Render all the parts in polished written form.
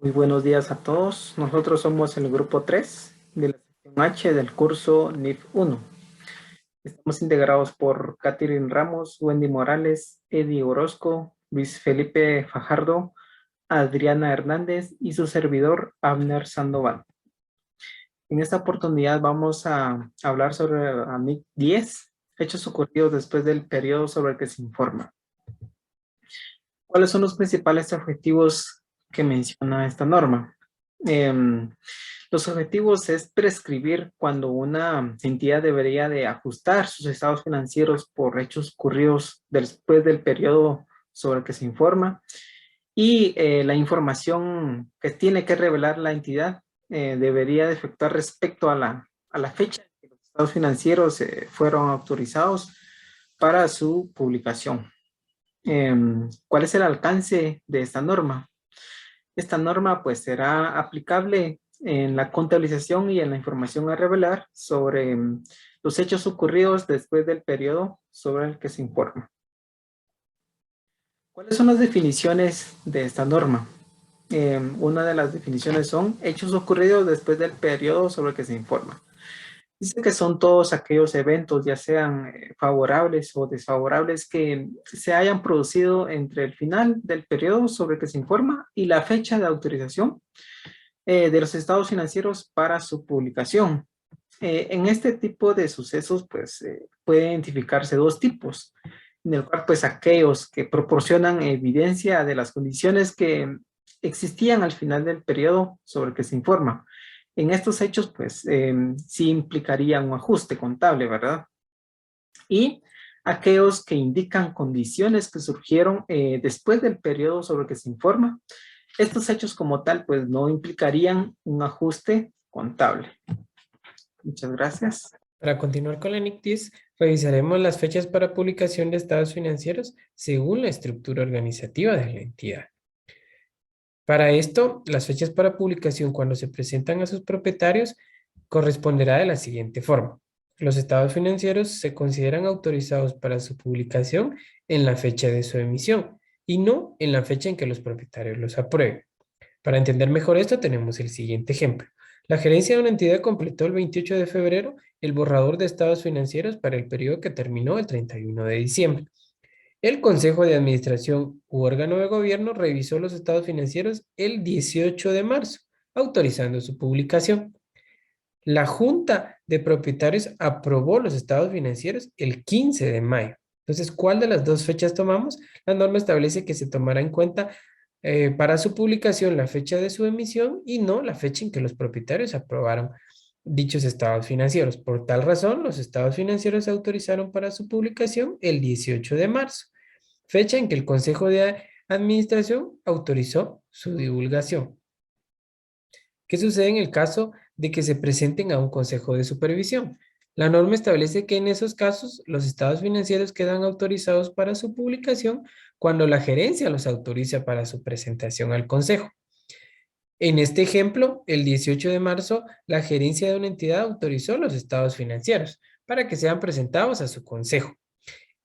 Muy buenos días a todos. Nosotros somos el grupo 3 de la sección H del curso NIF 1. Estamos integrados por Catherine Ramos, Wendy Morales, Eddie Orozco, Luis Felipe Fajardo, Adriana Hernández y su servidor Abner Sandoval. En esta oportunidad vamos a hablar sobre AMIC 10, hechos ocurridos después del periodo sobre el que se informa. ¿Cuáles son los principales objetivos que menciona esta norma? Los objetivos es prescribir cuando una entidad debería de ajustar sus estados financieros por hechos ocurridos después del periodo sobre el que se informa y la información que tiene que revelar la entidad debería de efectuar respecto a la fecha en que los estados financieros fueron autorizados para su publicación. ¿Cuál es el alcance de esta norma? Esta norma pues será aplicable en la contabilización y en la información a revelar sobre los hechos ocurridos después del periodo sobre el que se informa. ¿Cuáles son las definiciones de esta norma? Una de las definiciones son hechos ocurridos después del periodo sobre el que se informa. Dice que son todos aquellos eventos, ya sean favorables o desfavorables, que se hayan producido entre el final del periodo sobre el que se informa y la fecha de autorización de los estados financieros para su publicación. En este tipo de sucesos, pues, puede identificarse dos tipos, en el cual, pues, aquellos que proporcionan evidencia de las condiciones que existían al final del periodo sobre el que se informa. En estos hechos, pues, sí implicaría un ajuste contable, ¿verdad? Y aquellos que indican condiciones que surgieron después del periodo sobre el que se informa. Estos hechos como tal, pues, no implicarían un ajuste contable. Muchas gracias. Para continuar con la NIC 10, revisaremos las fechas para publicación de estados financieros según la estructura organizativa de la entidad. Para esto, las fechas para publicación cuando se presentan a sus propietarios corresponderá de la siguiente forma. Los estados financieros se consideran autorizados para su publicación en la fecha de su emisión y no en la fecha en que los propietarios los aprueben. Para entender mejor esto, tenemos el siguiente ejemplo. La gerencia de una entidad completó el 28 de febrero el borrador de estados financieros para el periodo que terminó el 31 de diciembre. El Consejo de Administración u órgano de gobierno revisó los estados financieros el 18 de marzo, autorizando su publicación. La Junta de Propietarios aprobó los estados financieros el 15 de mayo. Entonces, ¿cuál de las dos fechas tomamos? La norma establece que se tomará en cuenta para su publicación la fecha de su emisión y no la fecha en que los propietarios aprobaron dichos estados financieros. Por tal razón, los estados financieros se autorizaron para su publicación el 18 de marzo, fecha en que el Consejo de Administración autorizó su divulgación. ¿Qué sucede en el caso de que se presenten a un consejo de supervisión? La norma establece que en esos casos los estados financieros quedan autorizados para su publicación cuando la gerencia los autoriza para su presentación al consejo. En este ejemplo, el 18 de marzo, la gerencia de una entidad autorizó los estados financieros para que sean presentados a su consejo.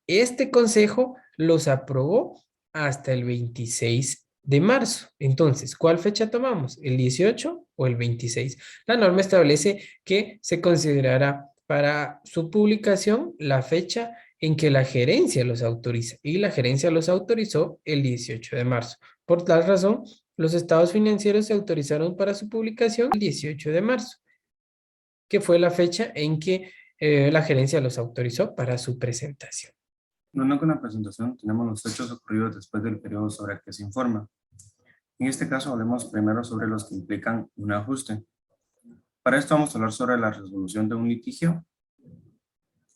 Este consejo los aprobó hasta el 26 de marzo. Entonces, ¿cuál fecha tomamos? ¿El 18 o el 26? La norma establece que se considerará para su publicación la fecha en que la gerencia los autoriza y la gerencia los autorizó el 18 de marzo. Por tal razón, los estados financieros se autorizaron para su publicación el 18 de marzo, que fue la fecha en que la gerencia los autorizó para su presentación. No con la presentación tenemos los hechos ocurridos después del periodo sobre el que se informa. En este caso hablemos primero sobre los que implican un ajuste. Para esto vamos a hablar sobre la resolución de un litigio.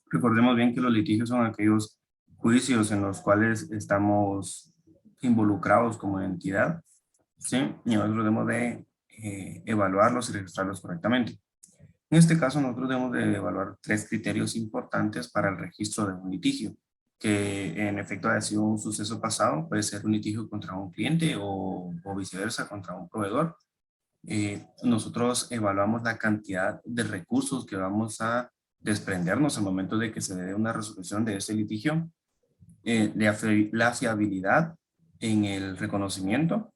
Recordemos bien que los litigios son aquellos juicios en los cuales estamos involucrados como entidad, ¿sí? Y nosotros debemos de evaluarlos y registrarlos correctamente. En este caso nosotros debemos de evaluar tres criterios importantes para el registro de un litigio, que en efecto ha sido un suceso pasado, puede ser un litigio contra un cliente o viceversa contra un proveedor. Nosotros evaluamos la cantidad de recursos que vamos a desprendernos al momento de que se dé una resolución de ese litigio, la fiabilidad en el reconocimiento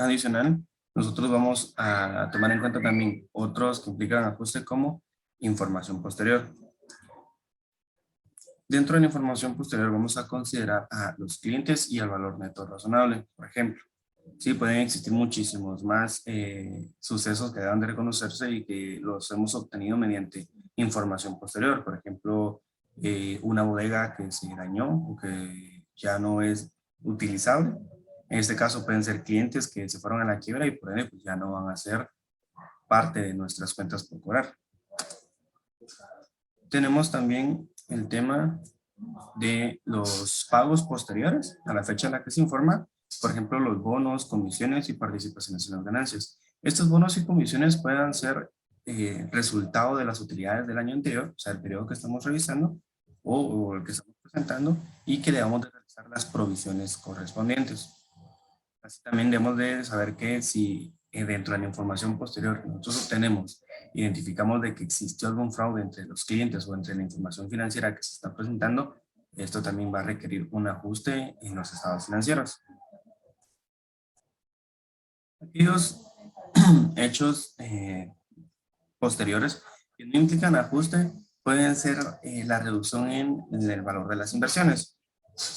adicional, nosotros vamos a tomar en cuenta también otros que implican ajuste como información posterior. Dentro de la información posterior vamos a considerar a los clientes y al valor neto razonable, por ejemplo. Sí, pueden existir muchísimos más sucesos que deben de reconocerse y que los hemos obtenido mediante información posterior. Por ejemplo, una bodega que se dañó o que ya no es utilizable. En este caso pueden ser clientes que se fueron a la quiebra y por ende pues, ya no van a ser parte de nuestras cuentas por cobrar. Tenemos también el tema de los pagos posteriores a la fecha en la que se informa, por ejemplo, los bonos, comisiones y participaciones en las ganancias. Estos bonos y comisiones puedan ser resultado de las utilidades del año anterior, o sea, el periodo que estamos revisando o el que estamos presentando y que debamos de realizar las provisiones correspondientes. Así también debemos de saber que si dentro de la información posterior que nosotros obtenemos, identificamos de que existió algún fraude entre los clientes o entre la información financiera que se está presentando, esto también va a requerir un ajuste en los estados financieros. Aquellos hechos posteriores que no implican ajuste pueden ser la reducción en el valor de las inversiones.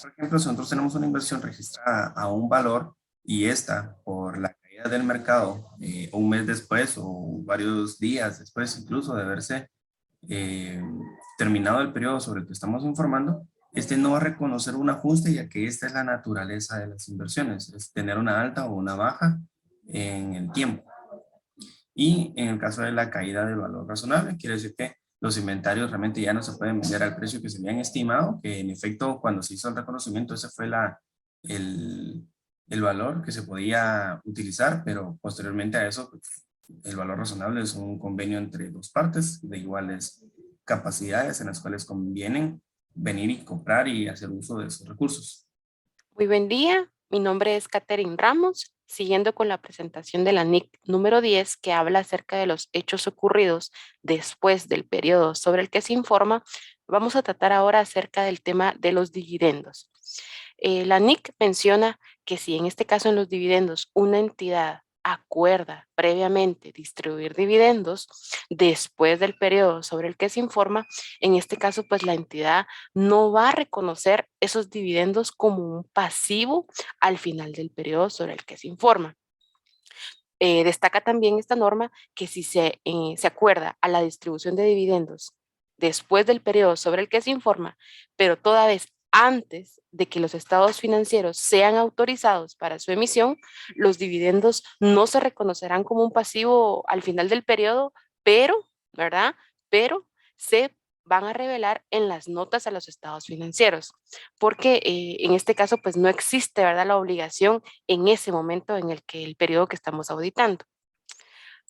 Por ejemplo, si nosotros tenemos una inversión registrada a un valor y esta, por la caída del mercado, un mes después o varios días después incluso de haberse terminado el periodo sobre el que estamos informando, este no va a reconocer un ajuste, ya que esta es la naturaleza de las inversiones, es tener una alta o una baja en el tiempo. Y en el caso de la caída del valor razonable, quiere decir que los inventarios realmente ya no se pueden vender al precio que se habían estimado, que en efecto cuando se hizo el reconocimiento ese fue el valor que se podía utilizar, pero posteriormente a eso pues, el valor razonable es un convenio entre dos partes de iguales capacidades en las cuales convienen venir y comprar y hacer uso de esos recursos. Muy buen día, mi nombre es Catherine Ramos, siguiendo con la presentación de la NIC número 10 que habla acerca de los hechos ocurridos después del periodo sobre el que se informa, vamos a tratar ahora acerca del tema de los dividendos. La NIC menciona que si en este caso en los dividendos una entidad acuerda previamente distribuir dividendos después del periodo sobre el que se informa, en este caso pues la entidad no va a reconocer esos dividendos como un pasivo al final del periodo sobre el que se informa. Destaca también esta norma que si se acuerda a la distribución de dividendos después del periodo sobre el que se informa, pero toda vez antes de que los estados financieros sean autorizados para su emisión, los dividendos no se reconocerán como un pasivo al final del periodo, pero, ¿verdad? Pero se van a revelar en las notas a los estados financieros, porque en este caso pues no existe, ¿verdad?, la obligación en ese momento en el que el periodo que estamos auditando.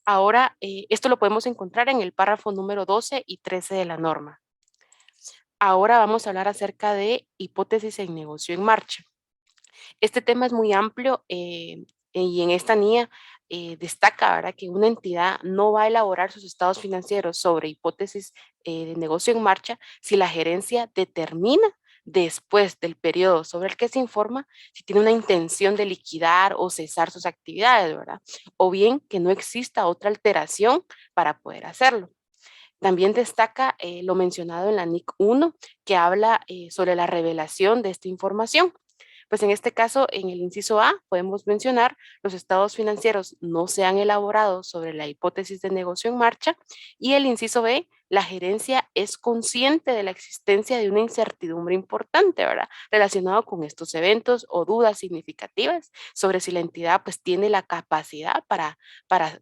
Ahora, esto lo podemos encontrar en el párrafo número 12 y 13 de la norma. Ahora vamos a hablar acerca de hipótesis en negocio en marcha. Este tema es muy amplio y en esta NIA destaca, ¿verdad?, que una entidad no va a elaborar sus estados financieros sobre hipótesis de negocio en marcha si la gerencia determina después del periodo sobre el que se informa si tiene una intención de liquidar o cesar sus actividades, ¿verdad? O bien que no exista otra alteración para poder hacerlo. También destaca lo mencionado en la NIC 1, que habla sobre la revelación de esta información. Pues en este caso, en el inciso A, podemos mencionar los estados financieros no se han elaborado sobre la hipótesis de negocio en marcha, y el inciso B, la gerencia es consciente de la existencia de una incertidumbre importante, ¿verdad?, relacionado con estos eventos o dudas significativas sobre si la entidad pues tiene la capacidad para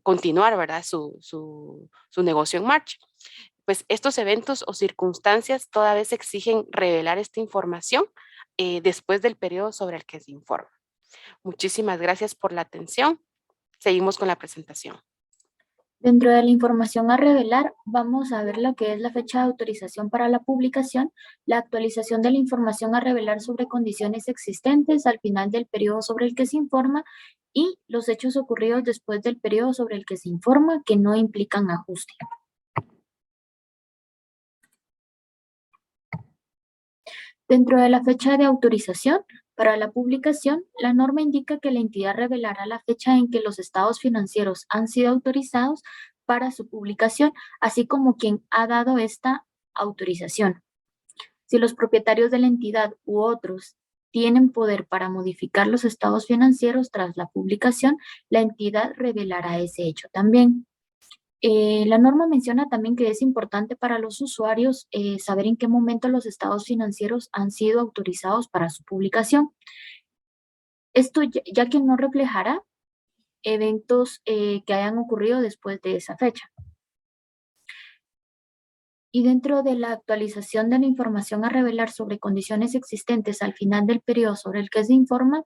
continuar, ¿verdad?, su negocio en marcha. Pues estos eventos o circunstancias toda vez exigen revelar esta información después del periodo sobre el que se informa. Muchísimas gracias por la atención. Seguimos con la presentación. Dentro de la información a revelar, vamos a ver lo que es la fecha de autorización para la publicación, la actualización de la información a revelar sobre condiciones existentes al final del periodo sobre el que se informa y los hechos ocurridos después del periodo sobre el que se informa que no implican ajuste. Dentro de la fecha de autorización, Para la publicación, la norma indica que la entidad revelará la fecha en que los estados financieros han sido autorizados para su publicación, así como quien ha dado esta autorización. Si los propietarios de la entidad u otros tienen poder para modificar los estados financieros tras la publicación, la entidad revelará ese hecho también. La norma menciona también que es importante para los usuarios saber en qué momento los estados financieros han sido autorizados para su publicación. Esto ya que no reflejará eventos que hayan ocurrido después de esa fecha. Y dentro de la actualización de la información a revelar sobre condiciones existentes al final del periodo sobre el que se informa,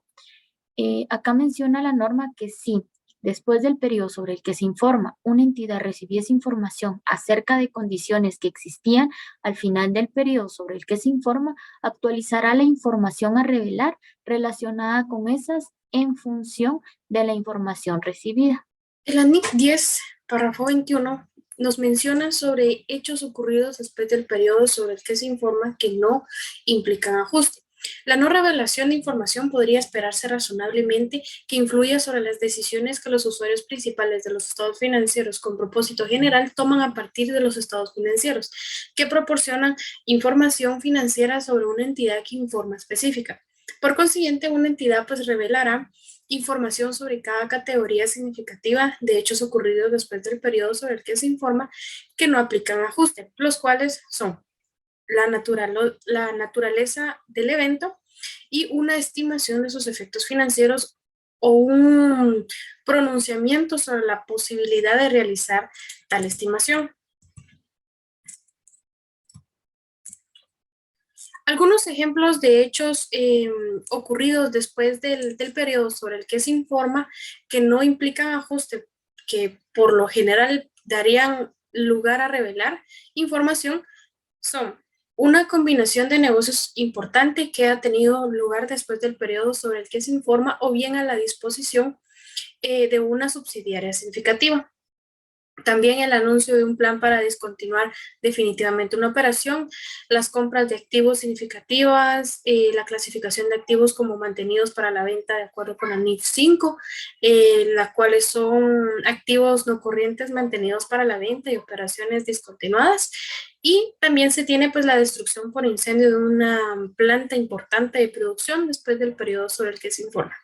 acá menciona la norma que sí, después del periodo sobre el que se informa, una entidad recibiese información acerca de condiciones que existían al final del periodo sobre el que se informa, actualizará la información a revelar relacionada con esas en función de la información recibida. El ANIC 10, párrafo 21, nos menciona sobre hechos ocurridos después del periodo sobre el que se informa que no implican ajuste. La no revelación de información podría esperarse razonablemente que influya sobre las decisiones que los usuarios principales de los estados financieros con propósito general toman a partir de los estados financieros, que proporcionan información financiera sobre una entidad que informa específica. Por consiguiente, una entidad pues revelará información sobre cada categoría significativa de hechos ocurridos después del periodo sobre el que se informa que no aplican ajuste, los cuales son la naturaleza del evento y una estimación de sus efectos financieros o un pronunciamiento sobre la posibilidad de realizar tal estimación. Algunos ejemplos de hechos ocurridos después del periodo sobre el que se informa que no implican ajuste, que por lo general darían lugar a revelar información, son una combinación de negocios importante que ha tenido lugar después del periodo sobre el que se informa o bien a la disposición de una subsidiaria significativa. También el anuncio de un plan para descontinuar definitivamente una operación, las compras de activos significativas, la clasificación de activos como mantenidos para la venta de acuerdo con la NIF 5, las cuales son activos no corrientes mantenidos para la venta y operaciones discontinuadas. Y también se tiene pues la destrucción por incendio de una planta importante de producción después del periodo sobre el que se informa.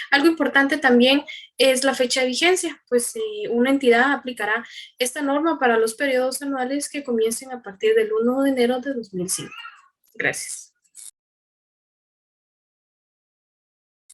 Algo importante también es la fecha de vigencia, pues una entidad aplicará esta norma para los periodos anuales que comiencen a partir del 1 de enero de 2005. Gracias.